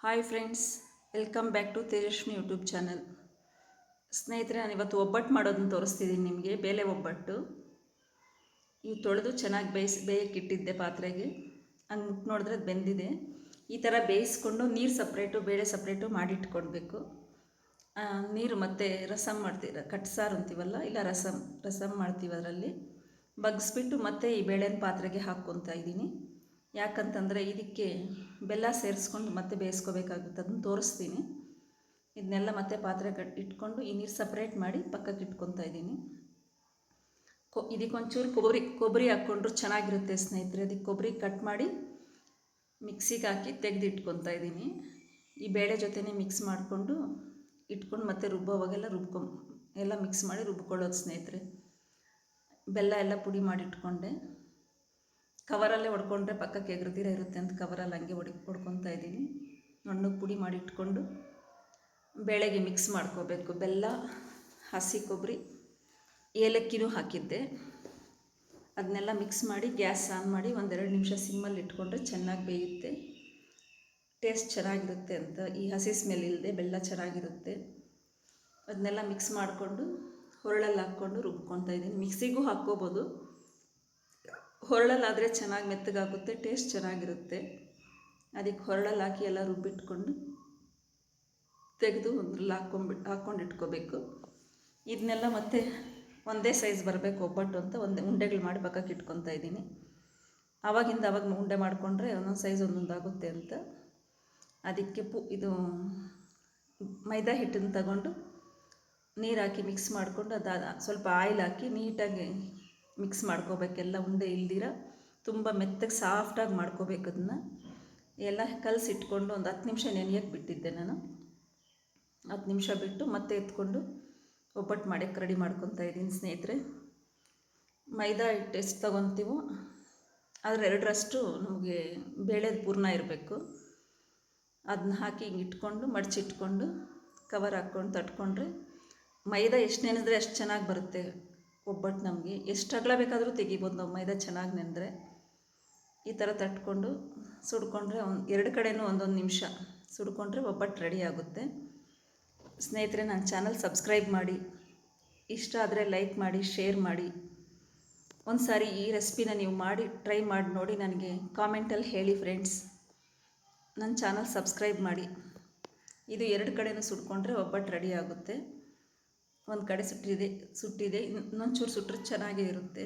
Hi friends, welcome back to Tejaswini YouTube channel. ಸ್ನೇಹಿತರೆ, ನಾನು ಇವತ್ತು ಒಬ್ಬಟ್ಟು ಮಾಡೋದನ್ನು ತೋರಿಸ್ತಿದ್ದೀನಿ ನಿಮಗೆ. ಬೇಳೆ ಒಬ್ಬಟ್ಟು ಇವು ತೊಳೆದು ಚೆನ್ನಾಗಿ ಬೇಯಕ್ಕಿಟ್ಟಿದ್ದೆ ಪಾತ್ರೆಗೆ. ಹಂಗೆ ಮುಟ್ಟು ನೋಡಿದ್ರೆ ಅದು ಬೆಂದಿದೆ. ಈ ಥರ ಬೇಯಿಸ್ಕೊಂಡು ನೀರು ಸಪ್ರೇಟು ಬೇಳೆ ಸಪ್ರೇಟು ಮಾಡಿಟ್ಕೊಳ್ಬೇಕು. ನೀರು ಮತ್ತು ರಸಮ್ ಮಾಡ್ತೀರ, ಕಟ್ಸಾರು ಅಂತೀವಲ್ಲ, ಇಲ್ಲ ರಸಮ್ ಮಾಡ್ತೀವಿ. ಅದರಲ್ಲಿ ಬಗ್ಗಿಸ್ಬಿಟ್ಟು ಮತ್ತೆ ಈ ಬೇಳೆನ ಪಾತ್ರೆಗೆ ಹಾಕ್ಕೊತಾ ಇದ್ದೀನಿ. ಯಾಕಂತಂದರೆ ಇದಕ್ಕೆ ಬೆಲ್ಲ ಸೇರಿಸ್ಕೊಂಡು ಮತ್ತೆ ಬೇಯಿಸ್ಕೋಬೇಕಾಗುತ್ತೆ. ಅದನ್ನು ತೋರಿಸ್ತೀನಿ. ಇದನ್ನೆಲ್ಲ ಮತ್ತೆ ಪಾತ್ರೆ ಇಟ್ಕೊಂಡು ಈ ನೀರು ಸಪ್ರೇಟ್ ಮಾಡಿ ಪಕ್ಕಕ್ಕೆ ಇಟ್ಕೊತಾ ಇದ್ದೀನಿ. ಇದಕ್ಕೊಂಚೂರು ಕೊಬ್ಬರಿ ಹಾಕ್ಕೊಂಡ್ರು ಚೆನ್ನಾಗಿರುತ್ತೆ ಸ್ನೇಹಿತರೆ. ಅದಕ್ಕೆ ಕೊಬ್ಬರಿ ಕಟ್ ಮಾಡಿ ಮಿಕ್ಸಿಗೆ ಹಾಕಿ ತೆಗೆದು ಇಟ್ಕೊತಾ ಇದ್ದೀನಿ. ಈ ಬೇಳೆ ಜೊತೆನೇ ಮಿಕ್ಸ್ ಮಾಡಿಕೊಂಡು ಇಟ್ಕೊಂಡು ಮತ್ತೆ ರುಬ್ಬೋವಾಗೆಲ್ಲ ಎಲ್ಲ ಮಿಕ್ಸ್ ಮಾಡಿ ರುಬ್ಕೊಳ್ಳೋದು ಸ್ನೇಹಿತರೆ. ಬೆಲ್ಲ ಎಲ್ಲ ಪುಡಿ ಮಾಡಿ ಇಟ್ಕೊಂಡೆ. ಕವರಲ್ಲೇ ಹೊಡ್ಕೊಂಡ್ರೆ ಪಕ್ಕಕ್ಕೆ ಎಗರ್ದಿರ ಇರುತ್ತೆ ಅಂತ ಕವರಲ್ಲಿ ಹಂಗೆ ಹೊಡ್ಕೊತಾ ಇದ್ದೀನಿ. ನುಣ್ಣಗೆ ಪುಡಿ ಮಾಡಿ ಇಟ್ಕೊಂಡು ಬೇಳೆಗೆ ಮಿಕ್ಸ್ ಮಾಡ್ಕೋಬೇಕು. ಬೆಲ್ಲ, ಹಸಿ ಕೊಬ್ಬರಿ, ಏಲಕ್ಕಿನೂ ಹಾಕಿದ್ದೆ. ಅದನ್ನೆಲ್ಲ ಮಿಕ್ಸ್ ಮಾಡಿ ಗ್ಯಾಸ್ ಆನ್ ಮಾಡಿ 1-2 ನಿಮಿಷ ಸಿಮ್ಮಲ್ಲಿ ಇಟ್ಕೊಂಡ್ರೆ ಚೆನ್ನಾಗಿ ಬೇಯುತ್ತೆ. ಟೇಸ್ಟ್ ಚೆನ್ನಾಗಿರುತ್ತೆ ಅಂತ. ಈ ಹಸಿ ಸ್ಮೆಲ್ ಇಲ್ಲದೆ ಬೆಲ್ಲ ಚೆನ್ನಾಗಿರುತ್ತೆ. ಅದನ್ನೆಲ್ಲ ಮಿಕ್ಸ್ ಮಾಡಿಕೊಂಡು ಹೊರಳಲ್ಲಿ ಹಾಕ್ಕೊಂಡು ರುಬ್ಕೊತಾ ಇದ್ದೀನಿ. ಮಿಕ್ಸಿಗೂ ಹಾಕ್ಕೋಬೋದು. ಹೊರಳಲ್ಲಾದರೆ ಚೆನ್ನಾಗಿ ಮೆತ್ತಗಾಗುತ್ತೆ, ಟೇಸ್ಟ್ ಚೆನ್ನಾಗಿರುತ್ತೆ. ಅದಕ್ಕೆ ಹೊರಳಲ್ಲಿ ಹಾಕಿ ಎಲ್ಲ ರುಬ್ಬಿಟ್ಕೊಂಡು ತೆಗೆದು ಒಂದ್ರಲ್ಲಿ ಹಾಕ್ಕೊಂಡು ಇಟ್ಕೋಬೇಕು. ಇದನ್ನೆಲ್ಲ ಮತ್ತೆ ಒಂದೇ ಸೈಜ್ ಬರಬೇಕು ಒಬ್ಬಟ್ಟು ಅಂತ ಉಂಡೆಗಳು ಮಾಡಿ ಪಕ್ಕಕ್ಕೆ ಇಟ್ಕೊತಾ ಇದ್ದೀನಿ. ಅವಾಗ ಉಂಡೆ ಮಾಡಿಕೊಂಡ್ರೆ ಒಂದೊಂದು ಸೈಜ್ ಒಂದೊಂದಾಗುತ್ತೆ ಅಂತ. ಅದಕ್ಕೆ ಇದು ಮೈದಾ ಹಿಟ್ಟನ್ನು ತಗೊಂಡು ನೀರು ಹಾಕಿ ಮಿಕ್ಸ್ ಮಾಡಿಕೊಂಡು ಸ್ವಲ್ಪ ಆಯಿಲ್ ಹಾಕಿ ನೀಟಾಗಿ ಮಿಕ್ಸ್ ಮಾಡ್ಕೋಬೇಕೆಲ್ಲ. ಉಂಡೆ ಇಲ್ದಿರ ತುಂಬ ಮೆತ್ತಗೆ ಸಾಫ್ಟಾಗಿ ಮಾಡ್ಕೋಬೇಕು. ಅದನ್ನು ಎಲ್ಲ ಕಲಸಿಟ್ಕೊಂಡು ಒಂದು 10 ನಿಮಿಷ ನೆನೆಯೋಕ್ಕೆ ಬಿಟ್ಟಿದ್ದೆ ನಾನು. 10 ನಿಮಿಷ ಬಿಟ್ಟು ಮತ್ತೆ ಎತ್ಕೊಂಡು ಒಬ್ಬಟ್ಟು ಮಾಡೋಕ್ಕೆ ರೆಡಿ ಮಾಡ್ಕೊತಾ ಇದ್ದೀನಿ ಸ್ನೇಹಿತರೆ. ಮೈದಾ ಹಿಟ್ಟು ಎಷ್ಟು ತೊಗೊತೀವೋ ಅದರ 2ರಷ್ಟು ನಮಗೆ ಬೇಳೆದ ಪೂರ್ಣ ಇರಬೇಕು. ಅದನ್ನ ಹಾಕಿ ಹಿಂಗೆ ಇಟ್ಕೊಂಡು ಮಡಚಿಟ್ಕೊಂಡು ಕವರ್ ಹಾಕ್ಕೊಂಡು ತಟ್ಕೊಂಡ್ರೆ ಮೈದಾ ಎಷ್ಟು ನೆನೆದ್ರೆ ಅಷ್ಟು ಚೆನ್ನಾಗಿ ಬರುತ್ತೆ ಒಬ್ಬಟ್ಟು. ನಮಗೆ ಎಷ್ಟು ಅಗಲ ಬೇಕಾದರೂ ತೆಗಿಬೋದು ನಾವು ಮೈದಾ ಚೆನ್ನಾಗಿ ನೆನೆದ್ರೆ. ಈ ಥರ ತಟ್ಕೊಂಡು ಸುಡ್ಕೊಂಡ್ರೆ 2 ಕಡೆಯೂ 1 ನಿಮಿಷ ಸುಡ್ಕೊಂಡ್ರೆ ಒಬ್ಬಟ್ಟು ರೆಡಿ ಆಗುತ್ತೆ ಸ್ನೇಹಿತರೆ. ನನ್ನ ಚಾನಲ್ ಸಬ್ಸ್ಕ್ರೈಬ್ ಮಾಡಿ, ಇಷ್ಟ ಆದರೆ ಲೈಕ್ ಮಾಡಿ, ಶೇರ್ ಮಾಡಿ. ಒಂದು ಸಾರಿ ಈ ರೆಸಿಪಿನ ನೀವು ಟ್ರೈ ಮಾಡಿ ನೋಡಿ, ನನಗೆ ಕಾಮೆಂಟಲ್ಲಿ ಹೇಳಿ ಫ್ರೆಂಡ್ಸ್. ನನ್ನ ಚಾನಲ್ ಸಬ್ಸ್ಕ್ರೈಬ್ ಮಾಡಿ. ಇದು 2 ಕಡೆಯೂ ಸುಟ್ಕೊಂಡ್ರೆ ಒಬ್ಬಟ್ಟು ರೆಡಿ ಆಗುತ್ತೆ. ಒಂದು ಕಡೆ ಸುಟ್ಟಿದೆ, ಇನ್ನೊಂಚೂರು ಸುಟ್ಟರೆ ಚೆನ್ನಾಗೇ ಇರುತ್ತೆ.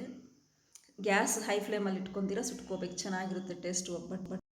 ಗ್ಯಾಸ್ ಹೈ ಫ್ಲೇಮಲ್ಲಿ ಇಟ್ಕೊತೀರ ಸುಟ್ಕೋಬೇಕು, ಚೆನ್ನಾಗಿರುತ್ತೆ ಟೇಸ್ಟ್ ಒಬ್ಬಟ್ಟು.